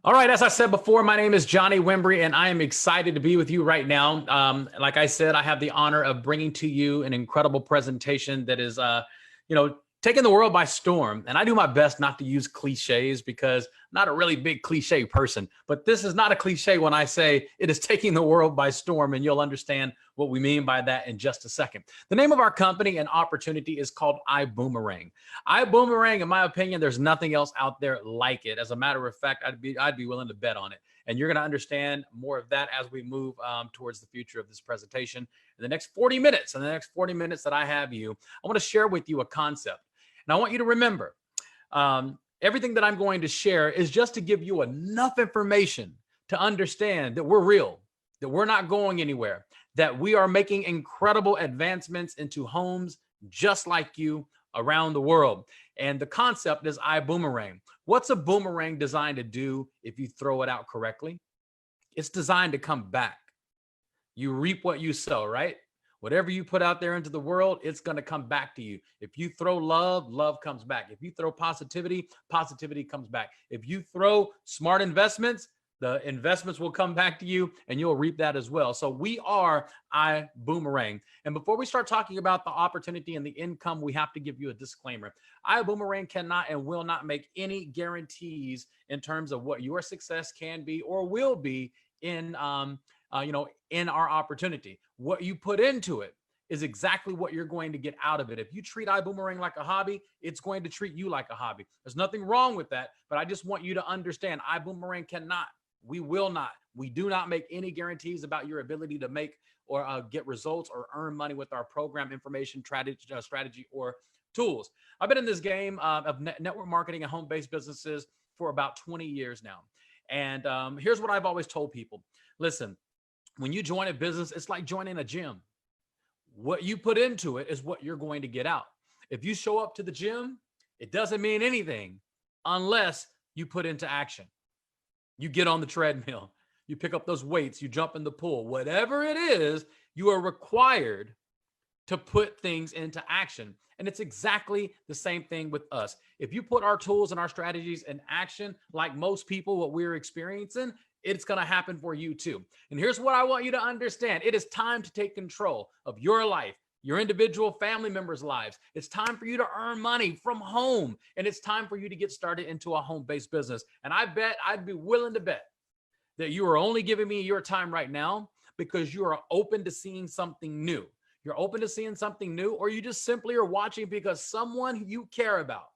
All right, as I said before, my name is Johnny Wimbrey, and I am excited to be with you right now. Like I said, I have the honor of bringing to you an incredible presentation that is, taking the world by storm. And I do my best not to use cliches because I'm not a really big cliche person. But this is not a cliche when I say it is taking the world by storm, and you'll understand what we mean by that in just a second. The name of our company and opportunity is called iBuumerang. iBuumerang, in my opinion, there's nothing else out there like it. As a matter of fact, I'd be willing to bet on it. And you're going to understand more of that as we move towards the future of this presentation. In the next 40 minutes, that I have you, I want to share with you a concept. And I want you to remember, everything that I'm going to share is just to give you enough information to understand that we're real, that we're not going anywhere, that we are making incredible advancements into homes just like you around the world. And the concept is iBuumerang. What's a boomerang designed to do if you throw it out correctly? It's designed to come back. You reap what you sow, right? Whatever you put out there into the world, it's going to come back to you. If you throw love, love comes back. If you throw positivity, positivity comes back. If you throw smart investments, the investments will come back to you and you'll reap that as well. So we are iBuumerang. And before we start talking about the opportunity and the income, we have to give you a disclaimer. iBuumerang cannot and will not make any guarantees in terms of what your success can be or will be in in our opportunity. What you put into it is exactly what you're going to get out of it. If you treat iBuumerang like a hobby, it's going to treat you like a hobby. There's nothing wrong with that, but I just want you to understand iBuumerang cannot, we will not, we do not make any guarantees about your ability to make or get results or earn money with our program, information, strategy, or tools. I've been in this game of network marketing and home-based businesses for about 20 years now. And here's what I've always told people. Listen, when you join a business, it's like joining a gym. What you put into it is what you're going to get out. If you show up to the gym, it doesn't mean anything unless you put into action. You get on the treadmill, you pick up those weights, you jump in the pool, whatever it is, you are required to put things into action. And it's exactly the same thing with us. If you put our tools and our strategies in action, like most people, what we're experiencing, it's going to happen for you too. And here's what I want you to understand. It is time to take control of your life, your individual family members' lives. It's time for you to earn money from home. And it's time for you to get started into a home-based business. And I bet, I'd be willing to bet that you are only giving me your time right now because you are open to seeing something new. You're open to seeing something new, or you just simply are watching because someone you care about,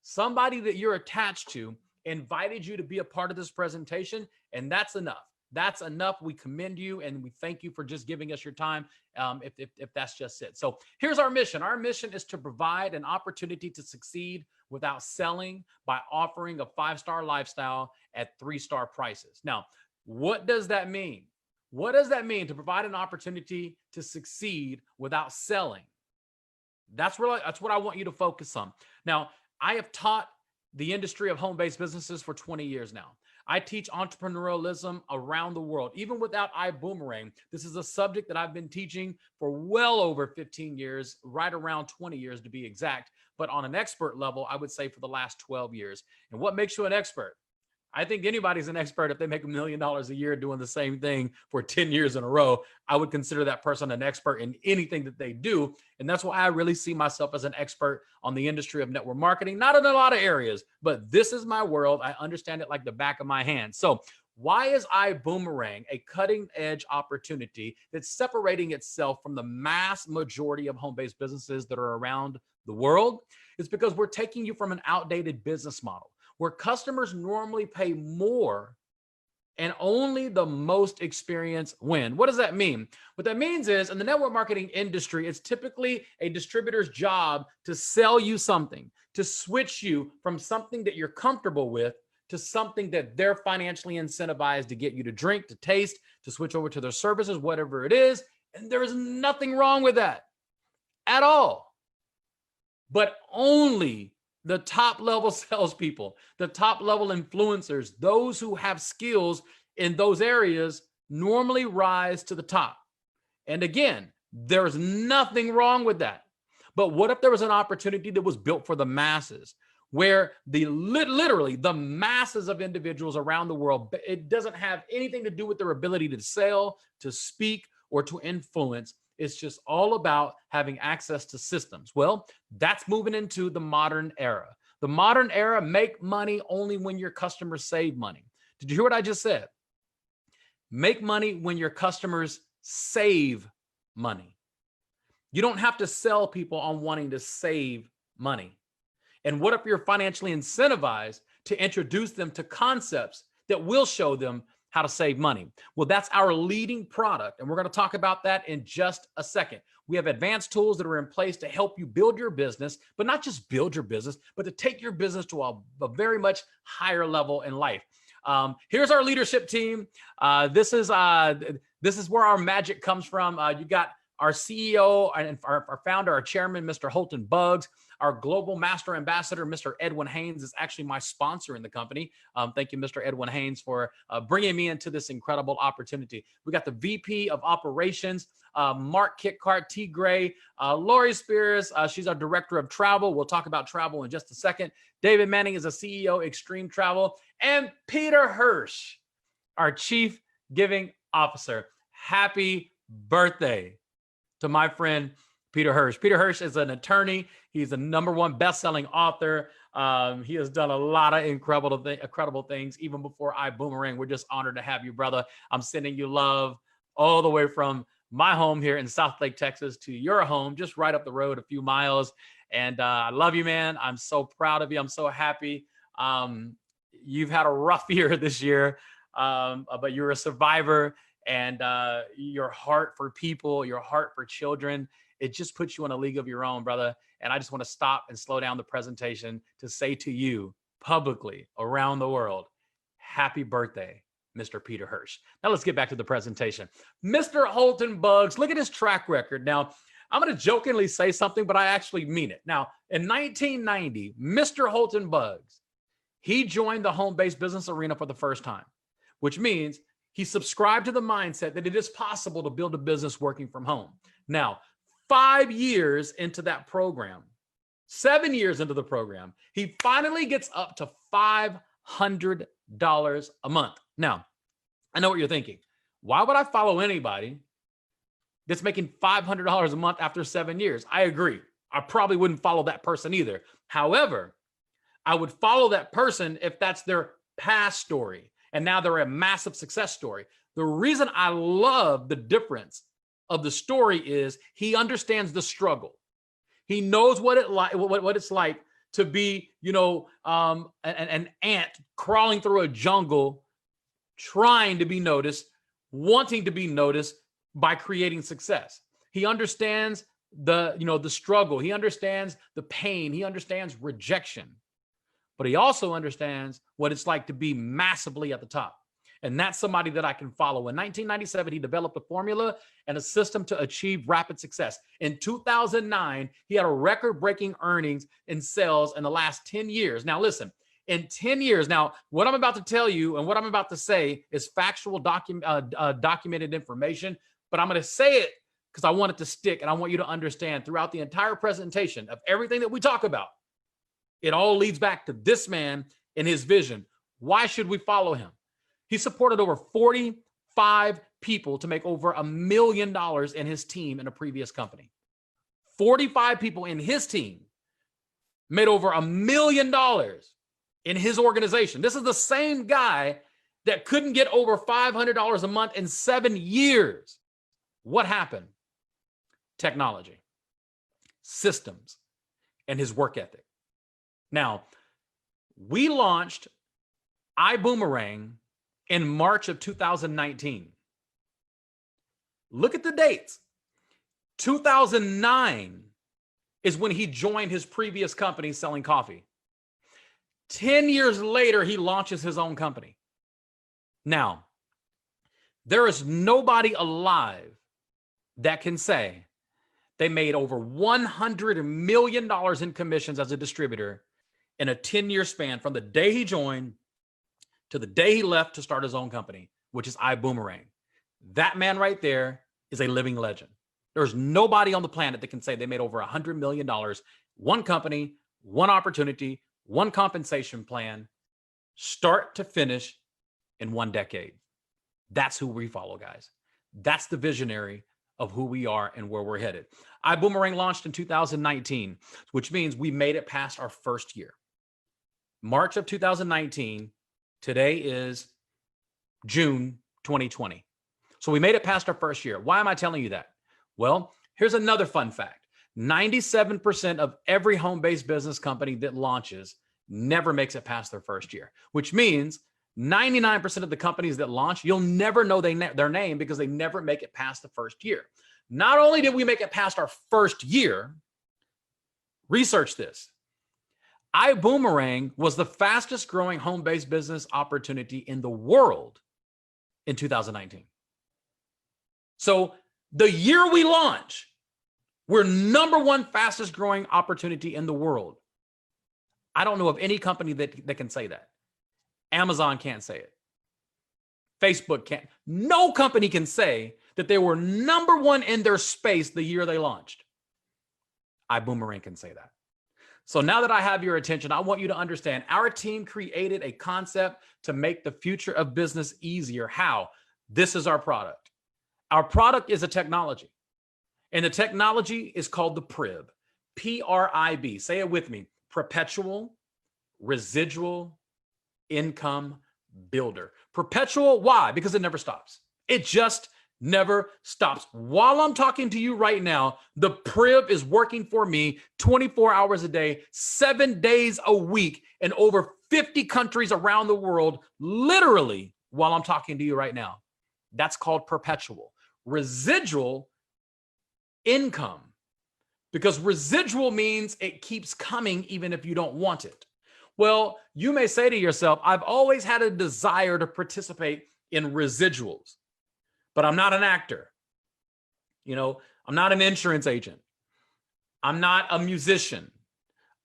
somebody that you're attached to, invited you to be a part of this presentation, and that's enough. That's enough. We commend you and we thank you for just giving us your time, if that's just it. So here's our mission. Our mission is to provide an opportunity to succeed without selling by offering a 5-star lifestyle at 3-star prices. Now, what does that mean? What does that mean to provide an opportunity to succeed without selling? That's what I want you to focus on. Now, I have taught the industry of home-based businesses for 20 years now. I teach entrepreneurialism around the world. Even without iBuumerang, this is a subject that I've been teaching for well over 15 years, right around 20 years to be exact. But on an expert level, I would say for the last 12 years. And what makes you an expert? I think anybody's an expert if they make $1 million a year doing the same thing for 10 years in a row. I would consider that person an expert in anything that they do. And that's why I really see myself as an expert on the industry of network marketing, not in a lot of areas, but this is my world. I understand it like the back of my hand. So why is iBuumerang a cutting edge opportunity that's separating itself from the mass majority of home-based businesses that are around the world? It's because we're taking you from an outdated business model where customers normally pay more and only the most experienced win. What does that mean? What that means is in the network marketing industry, it's typically a distributor's job to sell you something, to switch you from something that you're comfortable with to something that they're financially incentivized to get you to drink, to taste, to switch over to their services, whatever it is. And there is nothing wrong with that at all. But only the top level salespeople, the top level influencers, those who have skills in those areas normally rise to the top. And again, there's nothing wrong with that. But what if there was an opportunity that was built for the masses? where literally the masses of individuals around the world, it doesn't have anything to do with their ability to sell, to speak, or to influence. It's just all about having access to systems. Well, that's moving into the modern era. The modern era, make money only when your customers save money. Did you hear what I just said? Make money when your customers save money. You don't have to sell people on wanting to save money. And what if you're financially incentivized to introduce them to concepts that will show them how to save money? Well, that's our leading product. And we're going to talk about that in just a second. We have advanced tools that are in place to help you build your business, but not just build your business, but to take your business to a very much higher level in life. Here's our leadership team. This is where our magic comes from. You got our CEO and our founder, our chairman, Mr. Holton Buggs. Our global master ambassador, Mr. Edwin Haynes, is actually my sponsor in the company. Thank you, Mr. Edwin Haynes, for bringing me into this incredible opportunity. We got the VP of Operations, Mark Kitkart, T. Gray, Lori Spears. She's our director of travel. We'll talk about travel in just a second. David Manning is a CEO, Extreme Travel. And Peter Hirsch, our chief giving officer. Happy birthday to my friend, Peter Hirsch. Peter Hirsch is an attorney. He's the #1 best-selling author. He has done a lot of incredible things, even before iBuumerang. We're just honored to have you, brother. I'm sending you love all the way from my home here in Southlake, Texas, to your home, just right up the road, a few miles. And I love you, man. I'm so proud of you. I'm so happy. You've had a rough year this year, but you're a survivor. And your heart for people, your heart for children, it just puts you in a league of your own, brother. And I just want to stop and slow down the presentation to say to you publicly around the world, happy birthday, Mr. Peter Hirsch. Now let's get back to the presentation. Mr. Holton Buggs, look at his track record. Now, I'm going to jokingly say something, but I actually mean it. Now, in 1990, Mr. Holton Buggs, he joined the home-based business arena for the first time, which means he subscribed to the mindset that it is possible to build a business working from home. Now, 5 years into that program, 7 years into the program, he finally gets up to $500 a month. Now, I know what you're thinking. Why would I follow anybody that's making $500 a month after 7 years? I agree. I probably wouldn't follow that person either. However, I would follow that person if that's their past story. And now they're a massive success story. The reason I love the difference of the story is he understands the struggle. He knows what it's like to be, an ant crawling through a jungle, trying to be noticed, wanting to be noticed by creating success. He understands the struggle. He understands the pain. He understands rejection. But he also understands what it's like to be massively at the top. And that's somebody that I can follow. In 1997, he developed a formula and a system to achieve rapid success. In 2009, he had a record-breaking earnings in sales in the last 10 years. Now, listen, in 10 years, now, what I'm about to tell you and what I'm about to say is factual documented information, but I'm going to say it because I want it to stick, and I want you to understand throughout the entire presentation of everything that we talk about, it all leads back to this man and his vision. Why should we follow him? He supported over 45 people to make over $1 million in his team in a previous company. 45 people in his team made over $1 million in his organization. This is the same guy that couldn't get over $500 a month in 7 years. What happened? Technology, systems, and his work ethic. Now, we launched iBuumerang in March of 2019. Look at the dates. 2009 is when he joined his previous company selling coffee. 10 years later, he launches his own company. Now, there is nobody alive that can say they made over $100 million in commissions as a distributor in a 10-year span from the day he joined to the day he left to start his own company, which is iBuumerang. That man right there is a living legend. There's nobody on the planet that can say they made over $100 million, one company, one opportunity, one compensation plan, start to finish in 1 decade. That's who we follow, guys. That's the visionary of who we are and where we're headed. iBuumerang launched in 2019, which means we made it past our first year. March of 2019, today is June 2020. So we made it past our first year. Why am I telling you that? Well, here's another fun fact. 97% of every home-based business company that launches never makes it past their first year, which means 99% of the companies that launch, you'll never know their name because they never make it past the first year. Not only did we make it past our first year, research this. iBuumerang was the fastest growing home-based business opportunity in the world in 2019. So the year we launch, we're number one fastest growing opportunity in the world. I don't know of any company that can say that. Amazon can't say it. Facebook can't. No company can say that they were number one in their space the year they launched. iBuumerang can say that. So now that I have your attention, I want you to understand our team created a concept to make the future of business easier. How? This is our product. Our product is a technology, and the technology is called the PRIB, P-R-I-B. Say it with me. Perpetual Residual Income Builder. Perpetual, why? Because it never stops. It just never stops. While I'm talking to you right now, the PRIB is working for me 24 hours a day, 7 days a week, in over 50 countries around the world, literally while I'm talking to you right now. That's called perpetual. Residual income, because residual means it keeps coming even if you don't want it. Well, you may say to yourself, I've always had a desire to participate in residuals, but I'm not an actor. I'm not an insurance agent. I'm not a musician.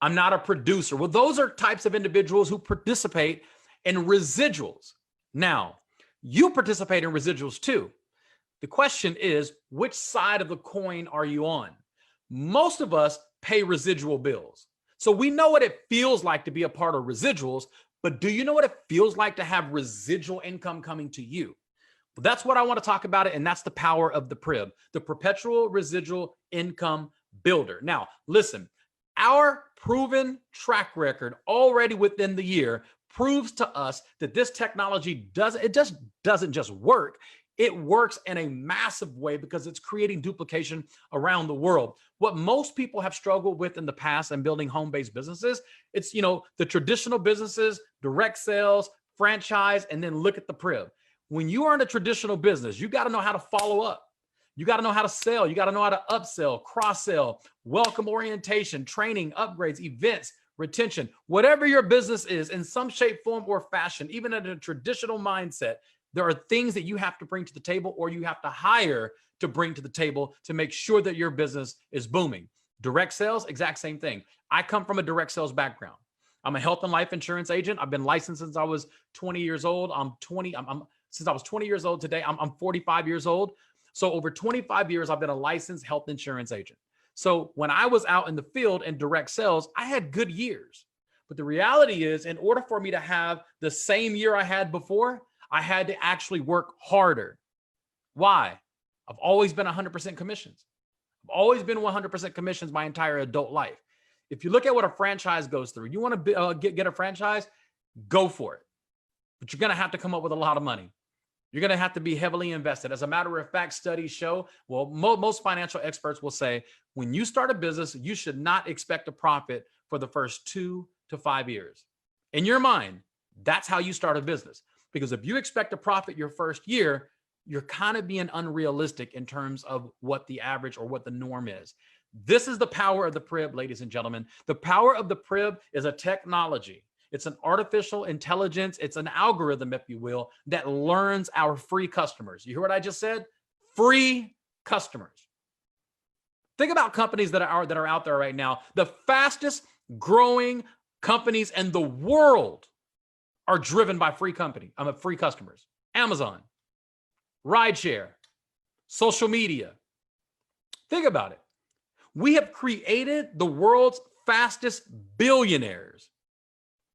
I'm not a producer. Well, those are types of individuals who participate in residuals. Now, you participate in residuals too. The question is, which side of the coin are you on? Most of us pay residual bills. So we know what it feels like to be a part of residuals, but do you know what it feels like to have residual income coming to you? Well, that's what I want to talk about, and that's the power of the PRIB, the Perpetual Residual Income Builder. Now, listen, our proven track record already within the year proves to us that this technology doesn't just work. It works in a massive way because it's creating duplication around the world. What most people have struggled with in the past in building home-based businesses, it's, the traditional businesses, direct sales, franchise, and then look at the PRIB. When you are in a traditional business, you got to know how to follow up. You got to know how to sell. You got to know how to upsell, cross-sell, welcome orientation, training, upgrades, events, retention. Whatever your business is in some shape, form, or fashion, even in a traditional mindset, there are things that you have to bring to the table, or you have to hire to bring to the table to make sure that your business is booming. Direct sales, exact same thing. I come from a direct sales background. I'm a health and life insurance agent. I've been licensed since I was 20 years old. Since I was 20 years old today, I'm 45 years old. So over 25 years, I've been a licensed health insurance agent. So when I was out in the field in direct sales, I had good years. But the reality is, in order for me to have the same year I had before, I had to actually work harder. Why? I've always been 100% commissions. I've always been 100% commissions my entire adult life. If you look at what a franchise goes through, you want to get a franchise, go for it. But you're going to have to come up with a lot of money. You're going to have to be heavily invested. As a matter of fact, studies show, most financial experts will say, when you start a business, you should not expect a profit for the first 2 to 5 years. In your mind, that's how you start a business. Because if you expect a profit your first year, you're kind of being unrealistic in terms of what the average or what the norm is. This is the power of the PRIB, ladies and gentlemen. The power of the PRIB is a technology. It's an artificial intelligence. It's an algorithm, if you will, that learns our free customers. You hear what I just said? Free customers. Think about companies that are out there right now. The fastest growing companies in the world are driven by free customers. Amazon, rideshare, social media. Think about it. We have created the world's fastest billionaires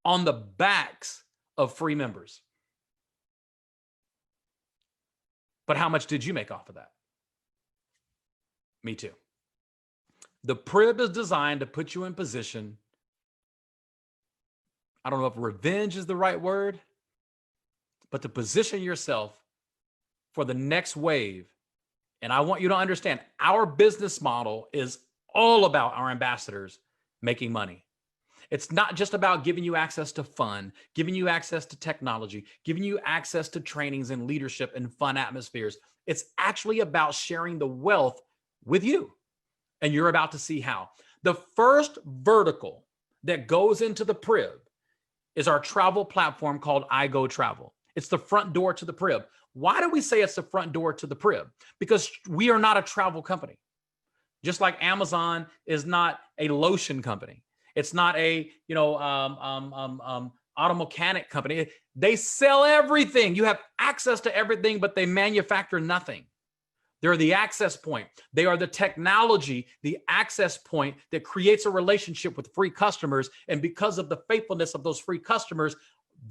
on the backs of free members. But how much did you make off of that? Me too. The Prib is designed to put you in position. I don't know if revenge is the right word, but to position yourself for the next wave. And I want you to understand, our business model is all about our ambassadors making money. It's not just about giving you access to fun, giving you access to technology, giving you access to trainings and leadership and fun atmospheres. It's actually about sharing the wealth with you. And you're about to see how. The first vertical that goes into the Prib is our travel platform called iGo Travel. It's the front door to the Prib. Why do we say it's the front door to the Prib? Because we are not a travel company. Just like Amazon is not a lotion company. It's not a, auto mechanic company. They sell everything. You have access to everything, but they manufacture nothing. They're the access point. They are the technology, the access point that creates a relationship with free customers. And because of the faithfulness of those free customers,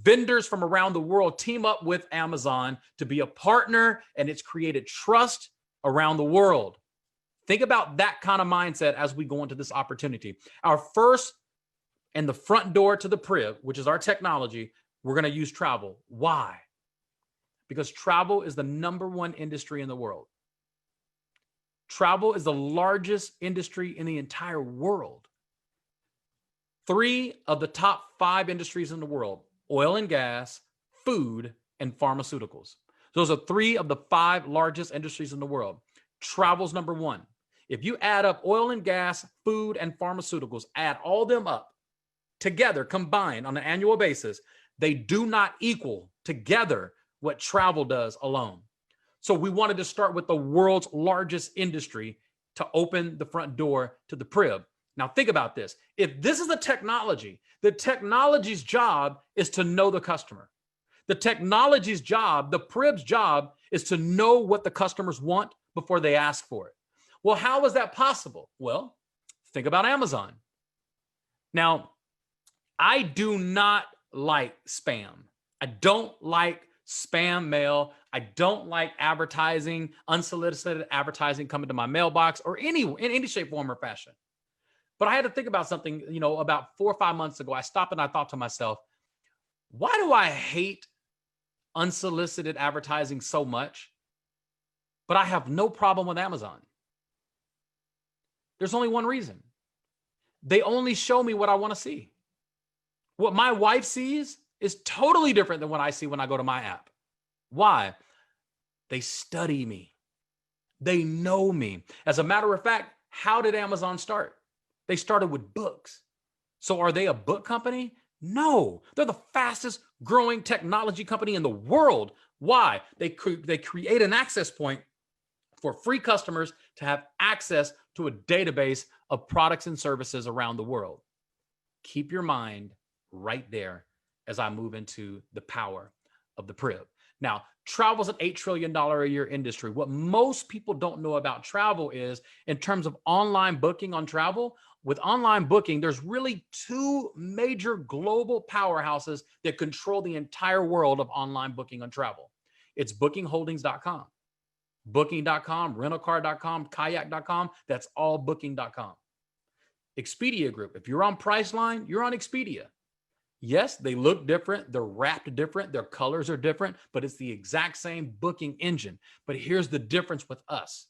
vendors from around the world team up with Amazon to be a partner, and it's created trust around the world. Think about that kind of mindset as we go into this opportunity. Our first and the front door to the Prib, which is our technology, we're going to use travel. Why? Because travel is the #1 industry in the world. Travel is the largest industry in the entire world. 3 of the top 5 industries in the world: oil and gas, food, and pharmaceuticals. Those are 3 of the 5 largest industries in the world. Travel's #1. If you add up oil and gas, food, and pharmaceuticals, add all them up together, combined on an annual basis, they do not equal together what travel does alone. So we wanted to start with the world's largest industry to open the front door to the Prib. Now think about this. If this is the technology's job is to know the customer. The technology's job, the Prib's job, is to know what the customers want before they ask for it. Well, how is that possible? Well, think about Amazon. Now, I do not like spam. I don't like spam mail. I don't like advertising, unsolicited advertising coming to my mailbox or in any shape, form, or fashion. But I had to think about something, about 4 or 5 months ago. I stopped and I thought to myself, why do I hate unsolicited advertising so much, but I have no problem with Amazon? There's only one reason. They only show me what I want to see. What my wife sees is totally different than what I see when I go to my app. Why? They study me. They know me. As a matter of fact, how did Amazon start? They started with books. So are they a book company? No, they're the fastest growing technology company in the world. Why? They create an access point for free customers to have access to a database of products and services around the world. Keep your mind right there as I move into the power of the Prib. Now, travel is an $8 trillion a year industry. What most people don't know about travel is, in terms of online booking on travel, with online booking, there's really 2 major global powerhouses that control the entire world of online booking on travel. It's bookingholdings.com. Booking.com, rentalcar.com, kayak.com, that's all booking.com. Expedia Group, if you're on Priceline, you're on Expedia. Yes, they look different, they're wrapped different, their colors are different, but it's the exact same booking engine. But here's the difference with us.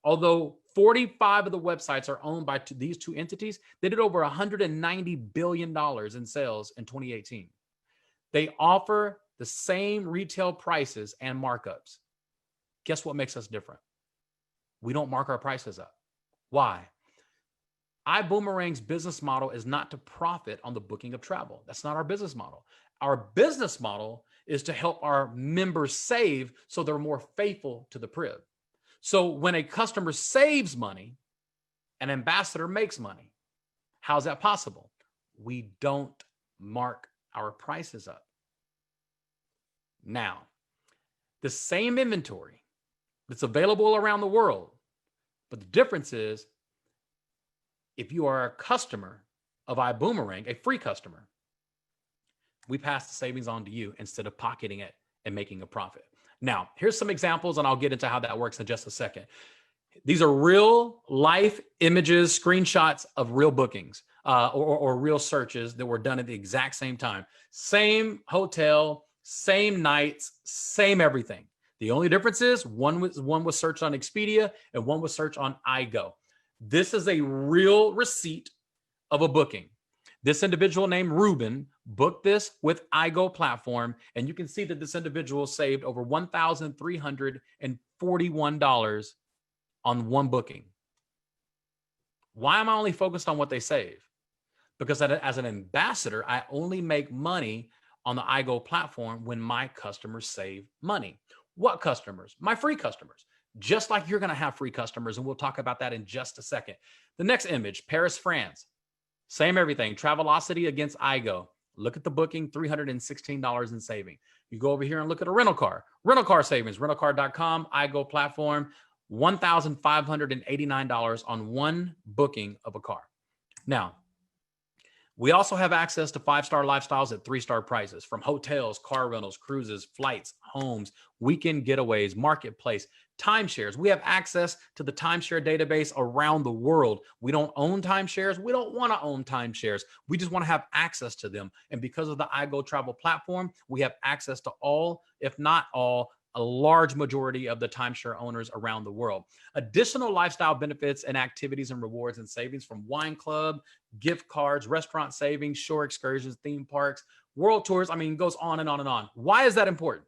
Although 45 of the websites are owned by these 2 entities, they did over $190 billion in sales in 2018. They offer the same retail prices and markups. Guess what makes us different? We don't mark our prices up. Why? iBoomerang's business model is not to profit on the booking of travel. That's not our business model. Our business model is to help our members save so they're more faithful to the Prib. So when a customer saves money, an ambassador makes money. How's that possible? We don't mark our prices up. Now, the same inventory that's available around the world, but the difference is, if you are a customer of iBoomerang, a free customer, We pass the savings on to you instead of pocketing it and making a profit. Now, here's some examples, and I'll get into how that works in just a second. These are real life images, screenshots of real bookings or real searches that were done at the exact same time. Same hotel, same nights, same everything. The only difference is one was searched on Expedia and one was searched on iGo. This is a real receipt of a booking. This individual named Ruben booked this with iGo platform, and you can see that this individual saved over $1,341 on one booking. Why am I only focused on what they save? Because as an ambassador, I only make money on the iGo platform when my customers save money. What customers? My free customers. Just like you're going to have free customers, and we'll talk about that in just a second. The next image, Paris, France. Same everything. Travelocity against iGo. Look at the booking, $316 in saving. You go over here and look at a rental car. Rental car savings, rentalcar.com, iGo platform, $1,589 on one booking of a car. Now, we also have access to 5-star lifestyles at 3-star prices, from hotels, car rentals, cruises, flights, homes, weekend getaways, marketplace, timeshares. We have access to the timeshare database around the world. We don't own timeshares. We don't want to own timeshares. We just want to have access to them. And because of the iGo travel platform, we have access to all, if not all, a large majority of the timeshare owners around the world. Additional lifestyle benefits and activities and rewards and savings from wine club, gift cards, restaurant savings, shore excursions, theme parks, world tours. I mean, it goes on and on and on. Why is that important?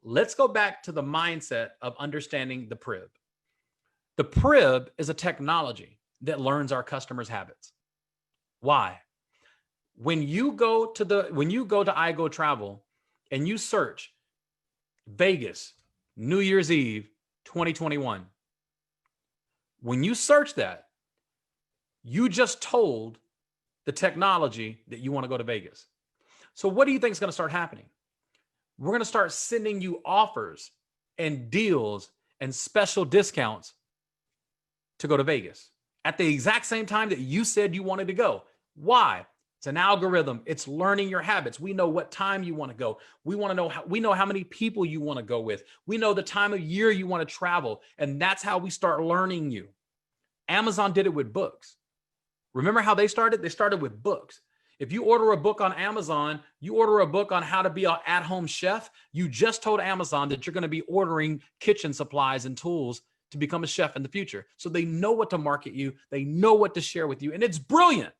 Let's go back to the mindset of understanding the PRIB. The PRIB is a technology that learns our customers' habits. Why? When you go to iGo Travel and you search Vegas, New Year's Eve, 2021. When you search that, you just told the technology that you want to go to Vegas. So what do you think is going to start happening? We're going to start sending you offers and deals and special discounts to go to Vegas at the exact same time that you said you wanted to go. Why? It's an algorithm. It's learning your habits. We know what time you want to go. We know how many people you want to go with. We know the time of year you want to travel. And that's how we start learning you. Amazon did it with books. Remember how they started? They started with books. If you order a book on Amazon, you order a book on how to be an at-home chef, you just told Amazon that you're going to be ordering kitchen supplies and tools to become a chef in the future. So they know what to market you. They know what to share with you. And it's brilliant.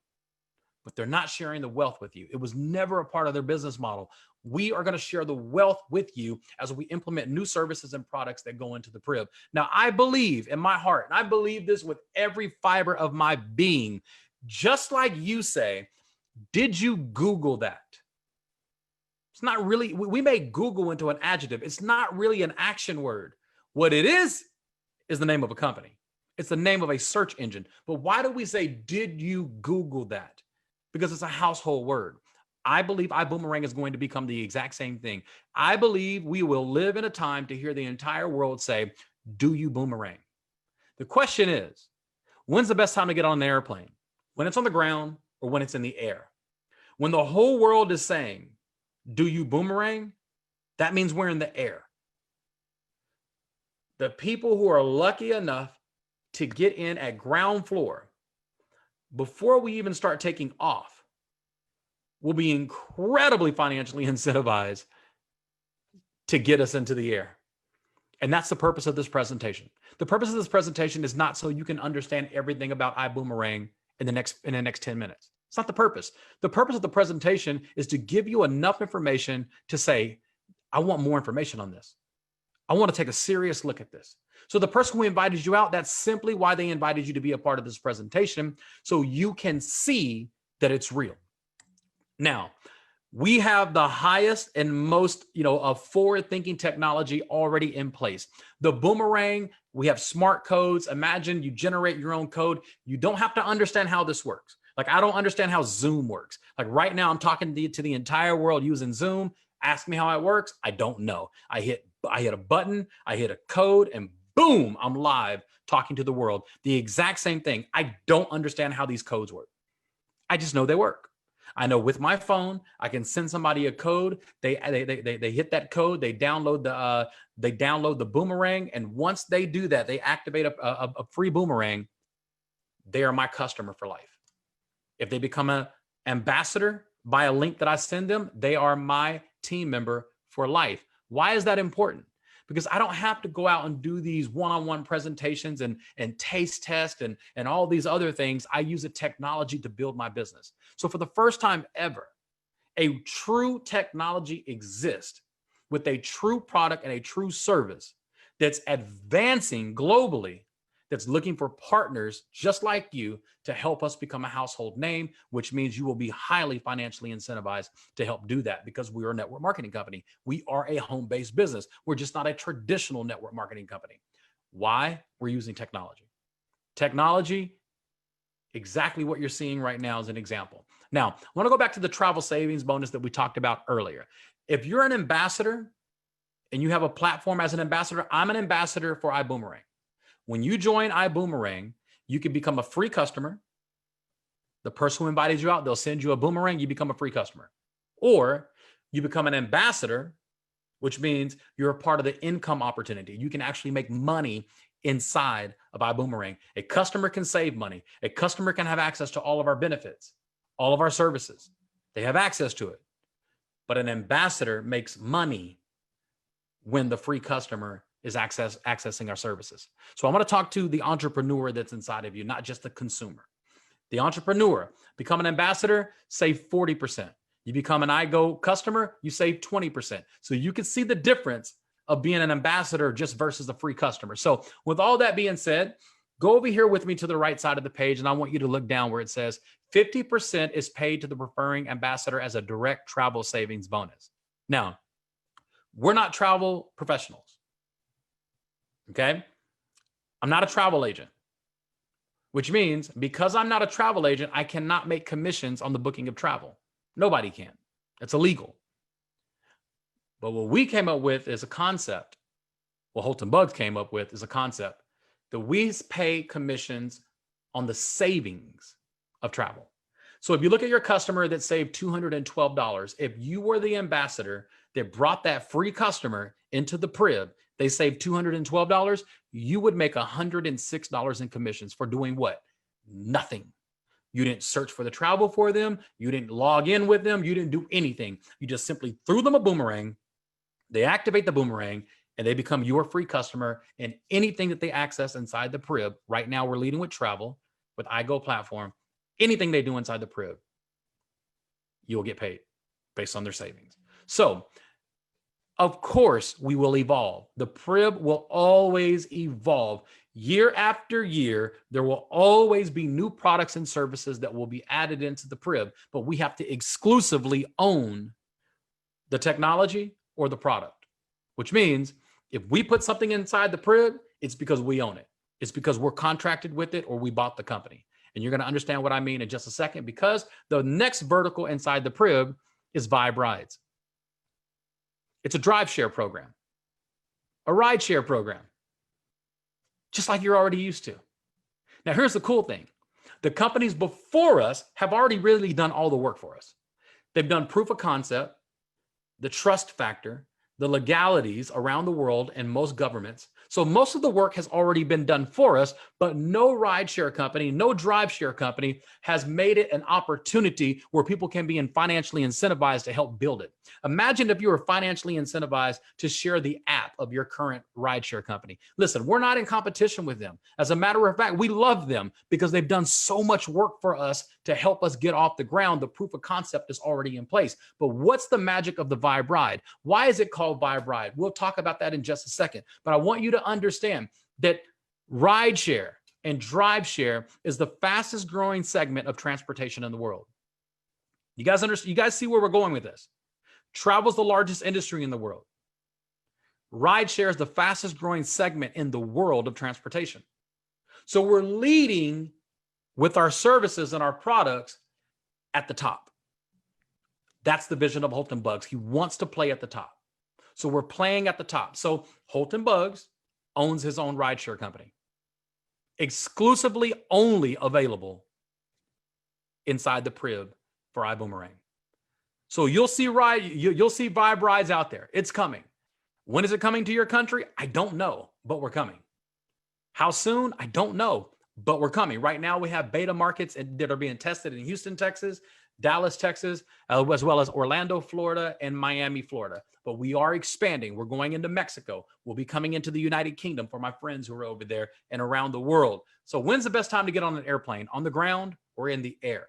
But they're not sharing the wealth with you. It was never a part of their business model. We are going to share the wealth with you as we implement new services and products that go into the PRIB. Now, I believe in my heart, and I believe this with every fiber of my being, just like you say, did you Google that? It's not really, we make Google into an adjective. It's not really an action word. What it is the name of a company. It's the name of a search engine. But why do we say, did you Google that? Because it's a household word. I believe iBuumerang is going to become the exact same thing. I believe we will live in a time to hear the entire world say, do you boomerang? The question is, when's the best time to get on an airplane? When it's on the ground or when it's in the air? When the whole world is saying, do you boomerang? That means we're in the air. The people who are lucky enough to get in at ground floor before we even start taking off will be incredibly financially incentivized to get us into the air. And that's the purpose of this presentation. The purpose of this presentation is not so you can understand everything about iBuumerang in the next 10 minutes. It's not the purpose. The purpose of the presentation is to give you enough information to say, I want more information on this. I want to take a serious look at this. So the person who invited you out, that's simply why they invited you to be a part of this presentation, so you can see that it's real. Now, we have the highest and most, of forward-thinking technology already in place. The boomerang, we have smart codes. Imagine you generate your own code. You don't have to understand how this works. Like, I don't understand how Zoom works. Like right now, I'm talking to the entire world using Zoom. Ask me how it works. I don't know. I hit a button, I hit a code, and boom, I'm live talking to the world. The exact same thing. I don't understand how these codes work. I just know they work. I know with my phone, I can send somebody a code. They hit that code. They download the boomerang, and once they do that, they activate a free boomerang. They are my customer for life. If they become an ambassador by a link that I send them, they are my team member for life. Why is that important? Because I don't have to go out and do these one-on-one presentations and taste test and all these other things. I use a technology to build my business. So for the first time ever, a true technology exists with a true product and a true service that's advancing globally, that's looking for partners just like you to help us become a household name, which means you will be highly financially incentivized to help do that, because we are a network marketing company. We are a home-based business. We're just not a traditional network marketing company. Why? We're using technology. Technology, exactly what you're seeing right now is an example. Now, I want to go back to the travel savings bonus that we talked about earlier. If you're an ambassador and you have a platform as an ambassador, I'm an ambassador for iBuumerang. When you join iBuumerang, you can become a free customer. The person who invited you out, they'll send you a boomerang, you become a free customer. Or you become an ambassador, which means you're a part of the income opportunity. You can actually make money inside of iBuumerang. A customer can save money. A customer can have access to all of our benefits, all of our services. They have access to it. But an ambassador makes money when the free customer is accessing our services. So I want to talk to the entrepreneur that's inside of you, not just the consumer. The entrepreneur, become an ambassador, save 40%. You become an iGo customer, you save 20%. So you can see the difference of being an ambassador just versus a free customer. So with all that being said, go over here with me to the right side of the page, and I want you to look down where it says 50% is paid to the preferring ambassador as a direct travel savings bonus. Now, we're not travel professionals. Okay. I'm not a travel agent, which means because I'm not a travel agent, I cannot make commissions on the booking of travel. Nobody can. It's illegal. But what we came up with is a concept. What Holton Bugs came up with is a concept that we pay commissions on the savings of travel. So if you look at your customer that saved $212, if you were the ambassador that brought that free customer into the Prib, they saved $212, you would make $106 in commissions for doing what? Nothing. You didn't search for the travel for them. You didn't log in with them. You didn't do anything. You just simply threw them a boomerang. They activate the boomerang and they become your free customer, and anything that they access inside the Prib. Right now we're leading with travel with iGo platform. Anything they do inside the Prib, you'll get paid based on their savings. So of course, we will evolve. The Prib will always evolve. Year after year, there will always be new products and services that will be added into the Prib, but we have to exclusively own the technology or the product, which means if we put something inside the Prib, it's because we own it. It's because we're contracted with it or we bought the company. And you're going to understand what I mean in just a second, because the next vertical inside the Prib is Vibe Rides. It's a drive share program, a ride share program, just like you're already used to. Now, here's the cool thing. The companies before us have already really done all the work for us. They've done proof of concept, the trust factor, the legalities around the world and most governments. So most of the work has already been done for us, but no ride share company, no drive share company has made it an opportunity where people can be financially incentivized to help build it. Imagine if you were financially incentivized to share the app of your current ride share company. Listen, we're not in competition with them. As a matter of fact, we love them because they've done so much work for us to help us get off the ground. The proof of concept is already in place. But what's the magic of the Vibe Ride? Why is it called Vibe Ride? We'll talk about that in just a second. But I want you to understand that ride share and drive share is the fastest growing segment of transportation in the world. You guys understand? You guys see where we're going with this? Travel is the largest industry in the world. Ride share is the fastest growing segment in the world of transportation. So we're leading with our services and our products at the top. That's the vision of Holton Bugs. He wants to play at the top. So we're playing at the top. So Holton Bugs owns his own rideshare company, exclusively only available inside the Prib for iBuumerang. So you'll see Vibe rides out there. It's coming. When is it coming to your country? I don't know, but we're coming. How soon? I don't know, but we're coming. Right now, we have beta markets that are being tested in Houston, Texas, Dallas, Texas, as well as Orlando, Florida, and Miami, Florida. But we are expanding. We're going into Mexico. We'll be coming into the United Kingdom for my friends who are over there and around the world. So when's the best time to get on an airplane? On the ground or in the air?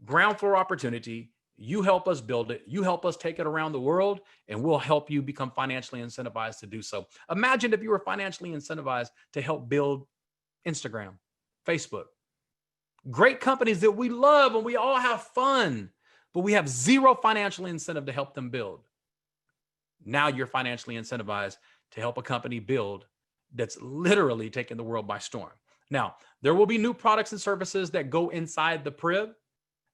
Ground floor opportunity. You help us build it. You help us take it around the world, and we'll help you become financially incentivized to do so. Imagine if you were financially incentivized to help build Instagram, Facebook. Great companies that we love and we all have fun, but we have zero financial incentive to help them build. Now you're financially incentivized to help a company build that's literally taking the world by storm. Now, there will be new products and services that go inside the Prib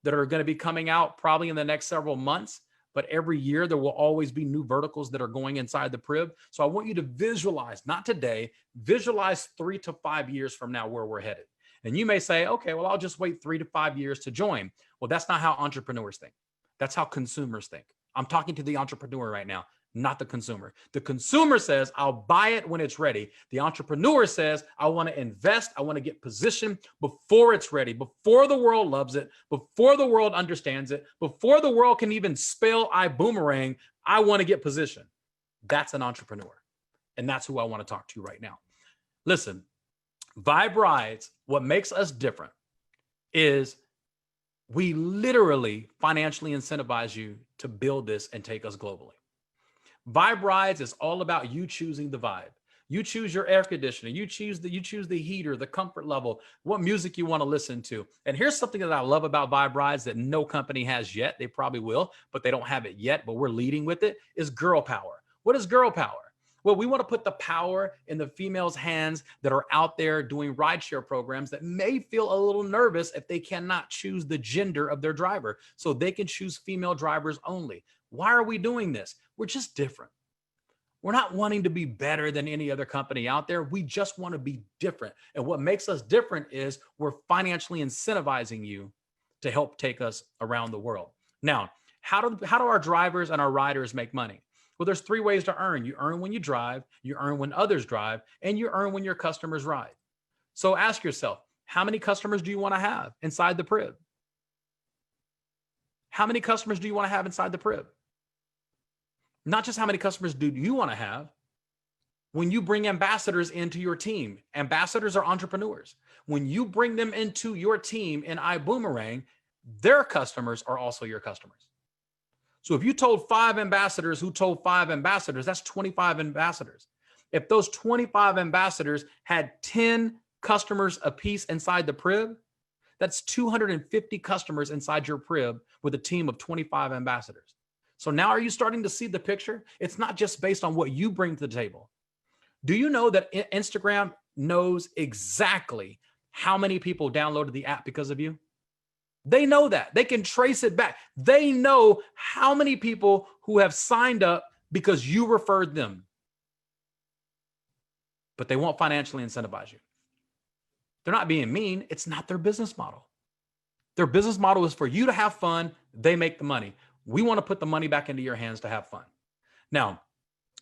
that are going to be coming out probably in the next several months. But every year there will always be new verticals that are going inside the Prib. So I want you to visualize, not today, visualize 3 to 5 years from now where we're headed. And you may say, okay, well, I'll just wait 3 to 5 years to join. Well, that's not how entrepreneurs think. That's how consumers think. I'm talking to the entrepreneur right now, not the consumer. The consumer says, I'll buy it when it's ready. The entrepreneur says, I want to invest. I want to get positioned before it's ready, before the world loves it, before the world understands it, before the world can even spell iBuumerang. I want to get positioned. That's an entrepreneur. And that's who I want to talk to right now. Listen, Vibe Rides, what makes us different is we literally financially incentivize you to build this and take us globally. Vibe Rides is all about you choosing the vibe. You choose your air conditioner. You choose the heater, the comfort level, what music you want to listen to. And here's something that I love about Vibe Rides that no company has yet. They probably will, but they don't have it yet, but we're leading with it, is girl power. What is girl power? Well, we want to put the power in the females' hands that are out there doing rideshare programs that may feel a little nervous if they cannot choose the gender of their driver. So they can choose female drivers only. Why are we doing this? We're just different. We're not wanting to be better than any other company out there. We just want to be different. And what makes us different is we're financially incentivizing you to help take us around the world. Now, how do our drivers and our riders make money? Well, there's 3 ways to earn. You earn when you drive, you earn when others drive, and you earn when your customers ride. So ask yourself, how many customers do you want to have inside the Prib? How many customers do you want to have inside the Prib? Not just how many customers do you want to have. When you bring ambassadors into your team, ambassadors are entrepreneurs. When you bring them into your team in iBuumerang, their customers are also your customers. So if you told 5 ambassadors who told 5 ambassadors, that's 25 ambassadors. If those 25 ambassadors had 10 customers apiece inside the Prib, that's 250 customers inside your Prib with a team of 25 ambassadors. So now are you starting to see the picture? It's not just based on what you bring to the table. Do you know that Instagram knows exactly how many people downloaded the app because of you? They know that. They can trace it back. They know how many people who have signed up because you referred them. But they won't financially incentivize you. They're not being mean. It's not their business model. Their business model is for you to have fun. They make the money. We want to put the money back into your hands to have fun. Now,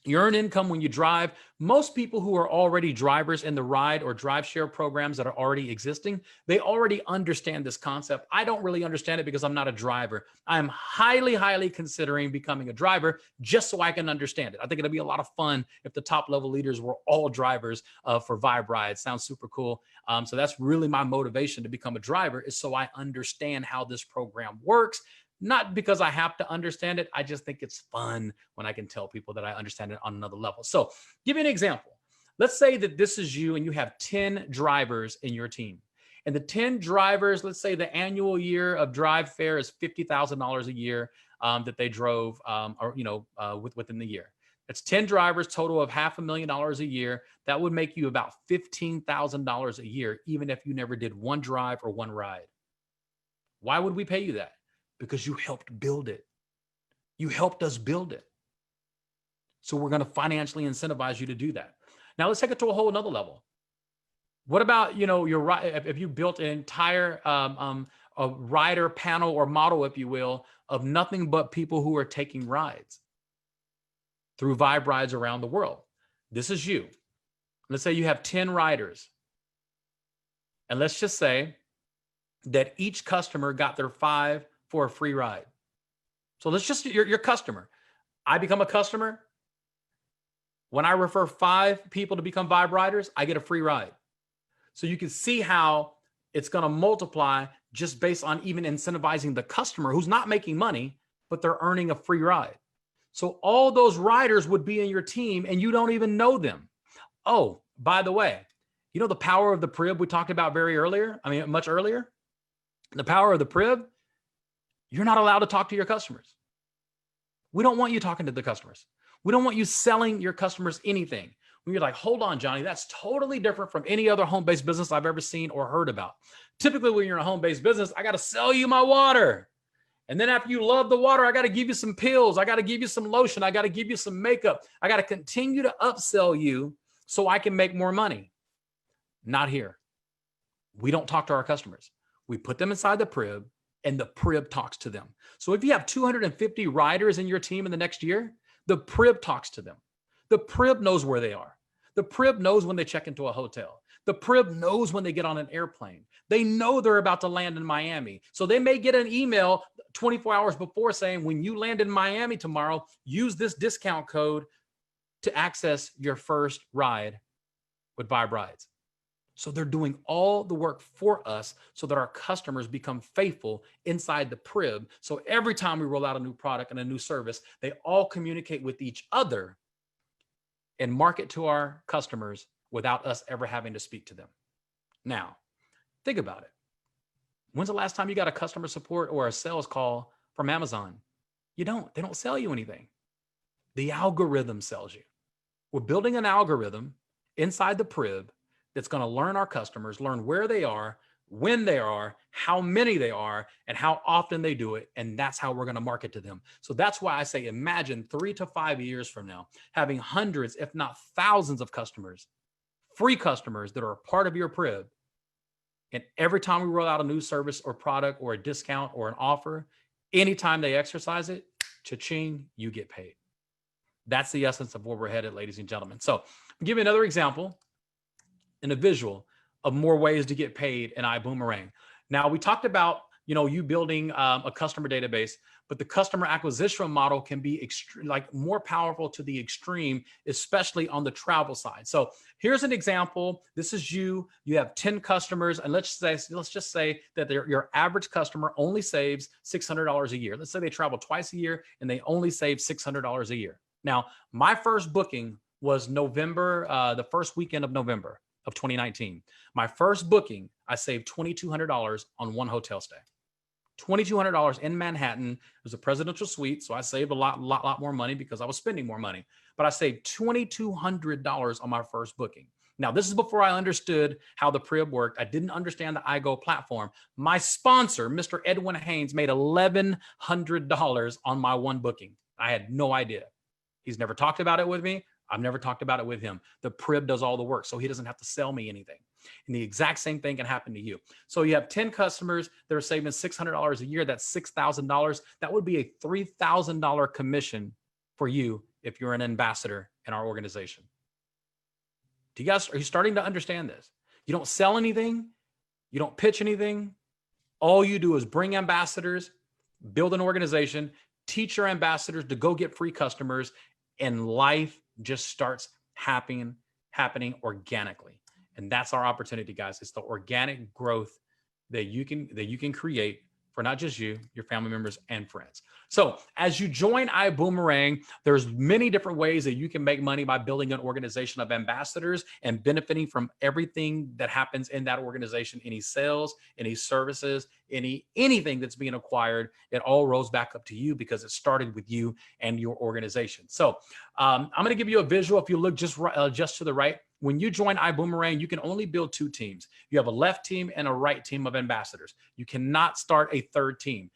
you earn income when you drive. Most people who are already drivers in the ride or drive share programs that are already existing, they already understand this concept. I don't really understand it because I'm not a driver. I'm highly, highly considering becoming a driver just so I can understand it. I think it'll be a lot of fun if the top level leaders were all drivers for Vibe Rides. Sounds super cool. So that's really my motivation to become a driver, is so I understand how this program works. Not because I have to understand it. I just think it's fun when I can tell people that I understand it on another level. So give you an example. Let's say that this is you and you have 10 drivers in your team. And the 10 drivers, let's say the annual year of drive fare is $50,000 a year that they drove within the year. That's 10 drivers, total of $500,000 a year. That would make you about $15,000 a year, even if you never did one drive or one ride. Why would we pay you that? Because you helped build it. You helped us build it. So we're going to financially incentivize you to do that. Now let's take it to a whole another level. What about, if you built an entire a rider panel or model, if you will, of nothing but people who are taking rides through Vibe rides around the world. This is you. Let's say you have 10 riders. And let's just say that each customer got their 5 for a free ride. So let's just, your customer. I become a customer. When I refer 5 people to become Vibe riders, I get a free ride. So you can see how it's going to multiply just based on even incentivizing the customer who's not making money, but they're earning a free ride. So all those riders would be in your team and you don't even know them. Oh, by the way, you know the power of the Prib we talked about much earlier? The power of the Prib, you're not allowed to talk to your customers. We don't want you talking to the customers. We don't want you selling your customers anything. When you're like, hold on, Johnny, that's totally different from any other home-based business I've ever seen or heard about. Typically, when you're in a home-based business, I got to sell you my water. And then after you love the water, I got to give you some pills. I got to give you some lotion. I got to give you some makeup. I got to continue to upsell you so I can make more money. Not here. We don't talk to our customers. We put them inside the Prib and the Prib talks to them. So if you have 250 riders in your team in the next year, the Prib talks to them. The Prib knows where they are. The Prib knows when they check into a hotel. The Prib knows when they get on an airplane. They know they're about to land in Miami. So they may get an email 24 hours before saying, when you land in Miami tomorrow, use this discount code to access your first ride with Vibe Rides. So they're doing all the work for us so that our customers become faithful inside the Prib. So every time we roll out a new product and a new service, they all communicate with each other and market to our customers without us ever having to speak to them. Now, think about it. When's the last time you got a customer support or a sales call from Amazon? You don't. They don't sell you anything. The algorithm sells you. We're building an algorithm inside the Prib that's going to learn our customers, learn where they are, when they are, how many they are, and how often they do it. And that's how we're going to market to them. So that's why I say, imagine 3 to 5 years from now, having hundreds, if not thousands of customers, free customers that are a part of your Prib. And every time we roll out a new service or product or a discount or an offer, anytime they exercise it, cha-ching, you get paid. That's the essence of where we're headed, ladies and gentlemen. So I'll give you another example and a visual of more ways to get paid in iBuumerang. Now, we talked about, you building a customer database, but the customer acquisition model can be more powerful to the extreme, especially on the travel side. So here's an example. This is you have 10 customers, and let's just say that your average customer only saves $600 a year. Let's say they travel twice a year and they only save $600 a year. Now, my first booking was November, the first weekend of November of 2019. My first booking, I saved $2,200 on one hotel stay. $2,200 in Manhattan. It was a presidential suite, so I saved a lot more money because I was spending more money. But I saved $2,200 on my first booking. Now, this is before I understood how the Prib worked. I didn't understand the iGo platform. My sponsor, Mr. Edwin Haynes, made $1,100 on my one booking. I had no idea. He's never talked about it with me. I've never talked about it with him. The Prib does all the work, so he doesn't have to sell me anything. And the exact same thing can happen to you. So you have 10 customers that are saving $600 a year. That's $6,000. That would be a $3,000 commission for you if you're an ambassador in our organization. Are you starting to understand this? You don't sell anything. You don't pitch anything. All you do is bring ambassadors, build an organization, teach your ambassadors to go get free customers, and life just starts happening organically. And that's our opportunity, guys. It's the organic growth that you can create for not just you, your family members, and friends. So as you join iBuumerang, there's many different ways that you can make money by building an organization of ambassadors and benefiting from everything that happens in that organization, any sales, any services, anything that's being acquired. It all rolls back up to you because it started with you and your organization. So I'm going to give you a visual. If you look just to the right, when you join iBuumerang, you can only build 2 teams. You have a left team and a right team of ambassadors. You cannot start a third team.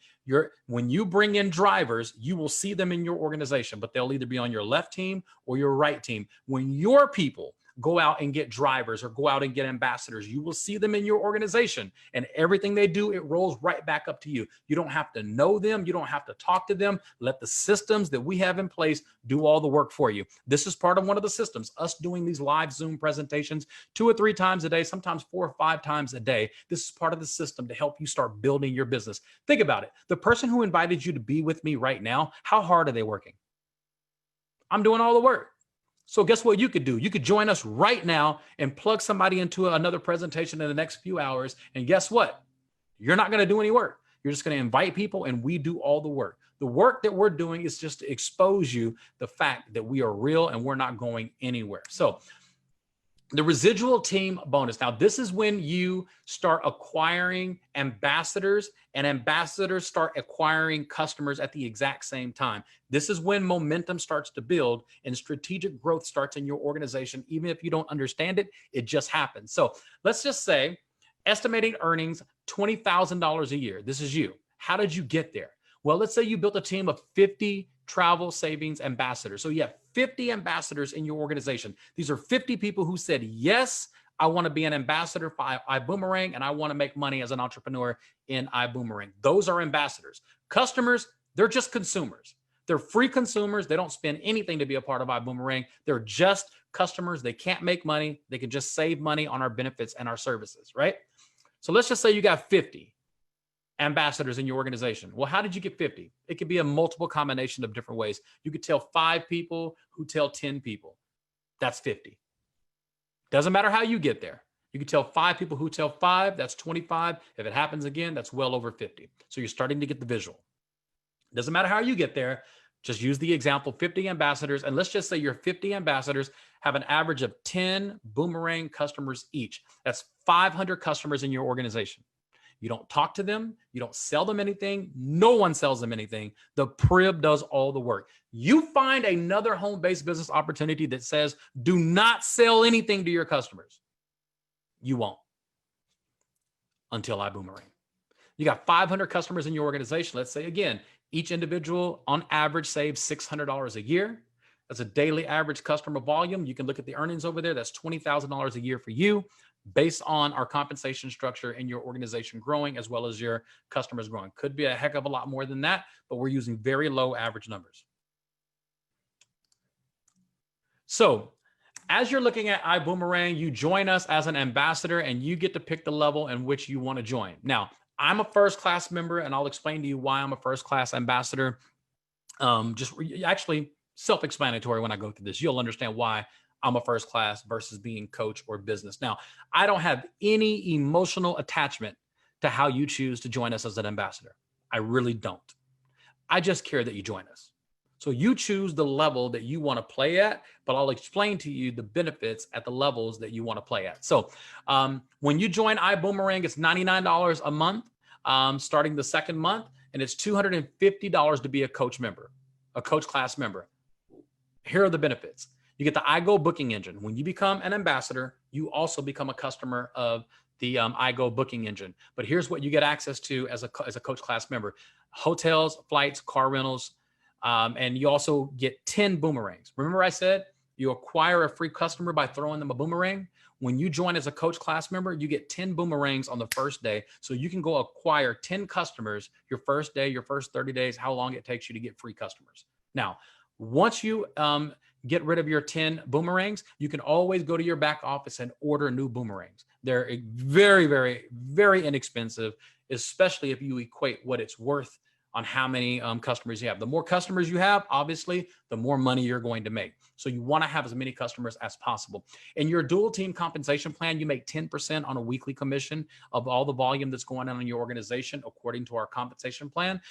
When you bring in drivers, you will see them in your organization, but they'll either be on your left team or your right team. When your people go out and get drivers or go out and get ambassadors. You will see them in your organization, and everything they do, it rolls right back up to you. You don't have to know them. You don't have to talk to them. Let the systems that we have in place do all the work for you. This is part of one of the systems, us doing these live Zoom presentations 2 or 3 times a day, sometimes 4 or 5 times a day. This is part of the system to help you start building your business. Think about it. The person who invited you to be with me right now, how hard are they working? I'm doing all the work. So guess what you could do? You could join us right now and plug somebody into another presentation in the next few hours. And guess what? You're not going to do any work. You're just going to invite people and we do all the work. The work that we're doing is just to expose you the fact that we are real and we're not going anywhere. So the residual team bonus. Now, this is when you start acquiring ambassadors and ambassadors start acquiring customers at the exact same time. This is when momentum starts to build and strategic growth starts in your organization. Even if you don't understand it, it just happens. So let's just say estimating earnings, $20,000 a year. This is you. How did you get there? Well, let's say you built a team of 50 travel savings ambassadors. So you have 50 ambassadors in your organization. These are 50 people who said, yes, I want to be an ambassador for iBuumerang and I want to make money as an entrepreneur in iBuumerang. Those are ambassadors. Customers, they're just consumers. They're free consumers. They don't spend anything to be a part of iBuumerang. They're just customers. They can't make money. They can just save money on our benefits and our services, right? So let's just say you got 50 ambassadors in your organization. Well, how did you get 50? It could be a multiple combination of different ways. You could tell 5 people who tell 10 people. That's 50. Doesn't matter how you get there. You could tell 5 people who tell 5. That's 25. If it happens again, that's well over 50. So you're starting to get the visual. Doesn't matter how you get there. Just use the example, 50 ambassadors. And let's just say your 50 ambassadors have an average of 10 Boomerang customers each. That's 500 customers in your organization. You don't talk to them. You don't sell them anything. No one sells them anything. The Prib does all the work. You find another home-based business opportunity that says, do not sell anything to your customers. You won't until iBuumerang. You got 500 customers in your organization. Let's say, again, each individual on average saves $600 a year. That's a daily average customer volume. You can look at the earnings over there. That's $20,000 a year for you, based on our compensation structure and your organization growing as well as your customers growing. Could be a heck of a lot more than that, but we're using very low average numbers. So as you're looking at iBuumerang, you join us as an ambassador and you get to pick the level in which you want to join. Now, I'm a first-class member and I'll explain to you why I'm a first-class ambassador. Actually self-explanatory when I go through this. You'll understand why I'm a first class versus being coach or business. Now, I don't have any emotional attachment to how you choose to join us as an ambassador. I really don't. I just care that you join us. So you choose the level that you want to play at, but I'll explain to you the benefits at the levels that you want to play at. So when you join iBuumerang, it's $99 a month, starting the second month, and it's $250 to be a coach member, a coach class member. Here are the benefits. You get the iGo booking engine. When you become an ambassador, you also become a customer of the iGo booking engine. But here's what you get access to as a coach class member: hotels, flights, car rentals, and you also get 10 boomerangs. Remember I said you acquire a free customer by throwing them a boomerang? When you join as a coach class member, you get 10 boomerangs on the first day. So you can go acquire 10 customers your first day, your first 30 days, how long it takes you to get free customers. Now, once you get rid of your 10 boomerangs, you can always go to your back office and order new boomerangs. They're very, very, very inexpensive, especially if you equate what it's worth on how many customers you have. The more customers you have, obviously, the more money you're going to make. So you want to have as many customers as possible. In your dual team compensation plan, you make 10% on a weekly commission of all the volume that's going on in your organization, according to our compensation plan.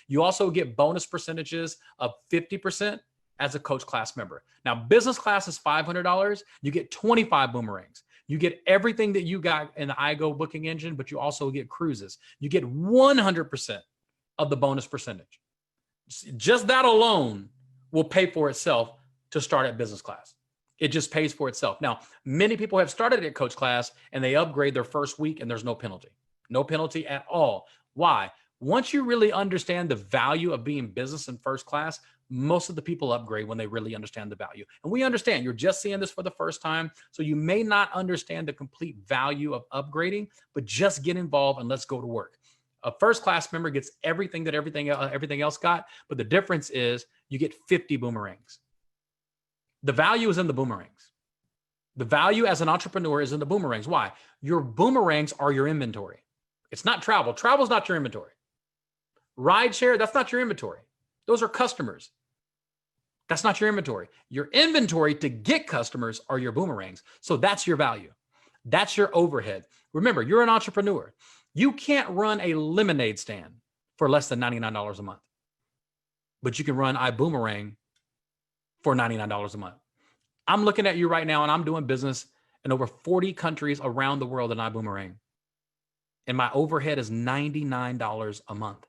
You also get bonus percentages of 50% as a coach class member. Now, business class is $500. You get 25 boomerangs. You get everything that you got in the iGo booking engine, but you also get cruises. You get 100% of the bonus percentage. Just that alone will pay for itself to start at business class. It just pays for itself. Now, many people have started at coach class and they upgrade their first week and there's no penalty. No penalty at all. Why? Once you really understand the value of being business in first class, most of the people upgrade when they really understand the value. And we understand you're just seeing this for the first time. So you may not understand the complete value of upgrading, but just get involved and let's go to work. A first class member gets everything that everything else got, but the difference is you get 50 boomerangs. The value is in the boomerangs. The value as an entrepreneur is in the boomerangs. Why? Your boomerangs are your inventory. It's not travel. Travel is not your inventory. Rideshare, that's not your inventory. Those are customers. That's not your inventory. Your inventory to get customers are your boomerangs. So that's your value. That's your overhead. Remember, you're an entrepreneur. You can't run a lemonade stand for less than $99 a month, but you can run iBuumerang for $99 a month. I'm looking at you right now and I'm doing business in over 40 countries around the world in iBuumerang. And my overhead is $99 a month.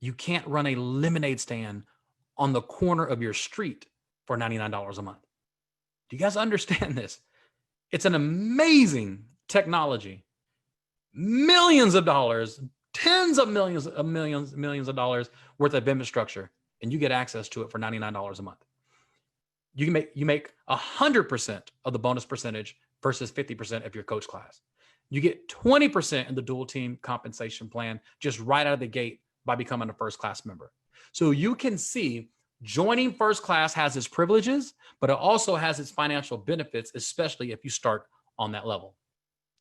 You can't run a lemonade stand on the corner of your street for $99 a month. Do you guys understand this? It's an amazing technology. Millions of dollars, tens of millions of dollars worth of infrastructure, and you get access to it for $99 a month. You make 100% of the bonus percentage versus 50% of your coach class. You get 20% in the dual team compensation plan just right out of the gate by becoming a first class member. So you can see joining first class has its privileges, but it also has its financial benefits, especially if you start on that level.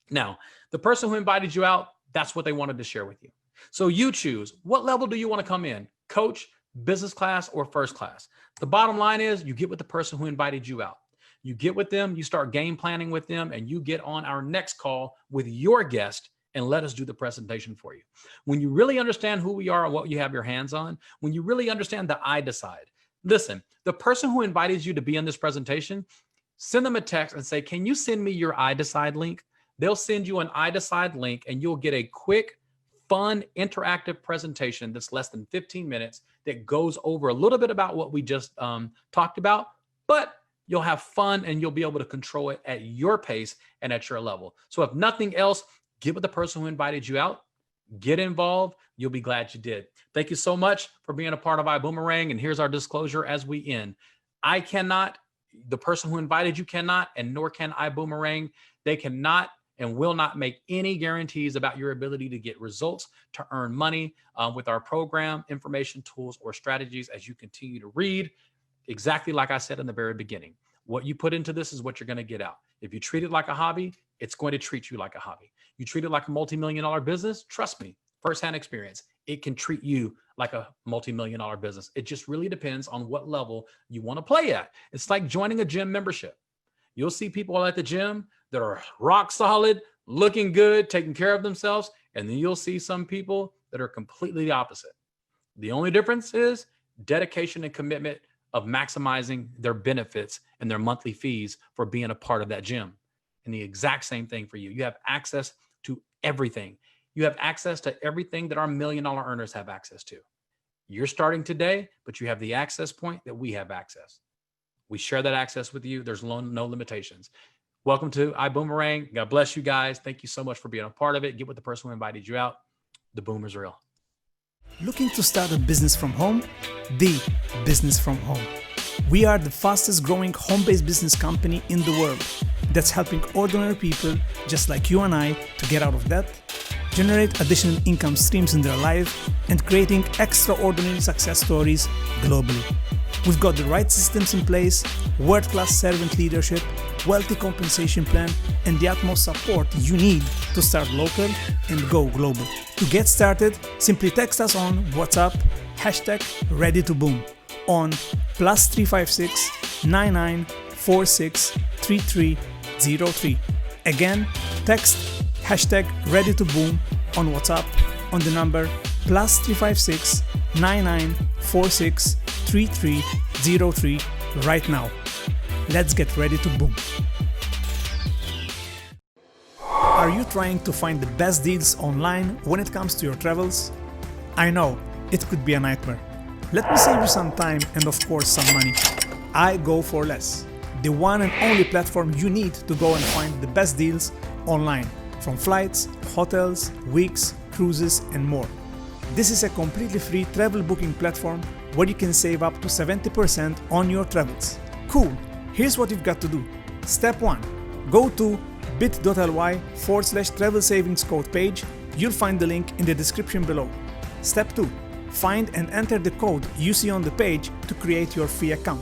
Now, the person who invited you out, that's what they wanted to share with you. So you choose, what level do you want to come in? Coach, business class, or first class? The bottom line is you get with the person who invited you out. You get with them, you start game planning with them, and you get on our next call with your guest and let us do the presentation for you. When you really understand who we are and what you have your hands on, when you really understand the I decide, listen, the person who invited you to be in this presentation, send them a text and say, can you send me your I decide link? They'll send you an I decide link and you'll get a quick, fun, interactive presentation that's less than 15 minutes that goes over a little bit about what we just talked about, but you'll have fun and you'll be able to control it at your pace and at your level. So if nothing else, get with the person who invited you out, get involved. You'll be glad you did. Thank you so much for being a part of iBuumerang. And here's our disclosure as we end. I cannot, the person who invited you cannot, and nor can iBuumerang. They cannot and will not make any guarantees about your ability to get results, to earn money with our program, information, tools, or strategies as you continue to read. Exactly like I said in the very beginning, what you put into this is what you're going to get out. If you treat it like a hobby, it's going to treat you like a hobby. You treat it like a multi-million-dollar business, trust me, firsthand experience, it can treat you like a multi-million-dollar business. It just really depends on what level you want to play at. It's like joining a gym membership. You'll see people at the gym that are rock solid, looking good, taking care of themselves, and then you'll see some people that are completely the opposite. The only difference is dedication and commitment of maximizing their benefits and their monthly fees for being a part of that gym. And the exact same thing for you. You have access to everything. You have access to everything that our million-dollar earners have access to. You're starting today, but you have the access point that we have access. We share that access with you. There's no limitations. Welcome to iBuumerang. God bless you guys. Thank you so much for being a part of it. Get with the person who invited you out. The boom is real. Looking to start a business from home? The business from home. We are the fastest growing home-based business company in the world that's helping ordinary people just like you and I to get out of debt, generate additional income streams in their life, and creating extraordinary success stories globally. We've got the right systems in place, world-class servant leadership, wealthy compensation plan, and the utmost support you need to start local and go global. To get started, simply text us on WhatsApp, #ReadyToBoom on +356 9946 3303. Again, text #ReadyToBoom on WhatsApp on the number +356 9946 3303 right now. Let's get ready to boom. Are you trying to find the best deals online when it comes to your travels? I know, it could be a nightmare. Let me save you some time and of course some money. I go for less. The one and only platform you need to go and find the best deals online, from flights, hotels, weeks, cruises, and more. This is a completely free travel booking platform where you can save up to 70% on your travels. Cool, here's what you've got to do. Step 1. Go to bit.ly/travel savings code page. You'll find the link in the description below. Step 2. Find and enter the code you see on the page to create your free account.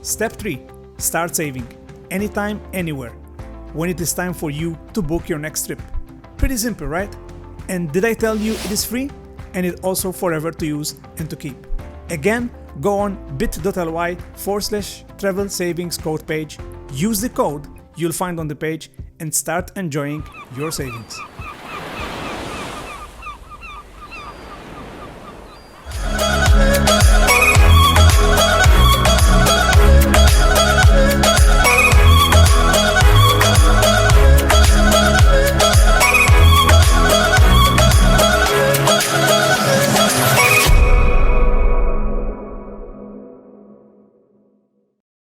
Step 3. Start saving. Anytime, anywhere. When it is time for you to book your next trip. Pretty simple, right? And did I tell you it is free? And it also forever to use and to keep. Again, go on bit.ly/travel savings code page. Use the code you'll find on the page and start enjoying your savings.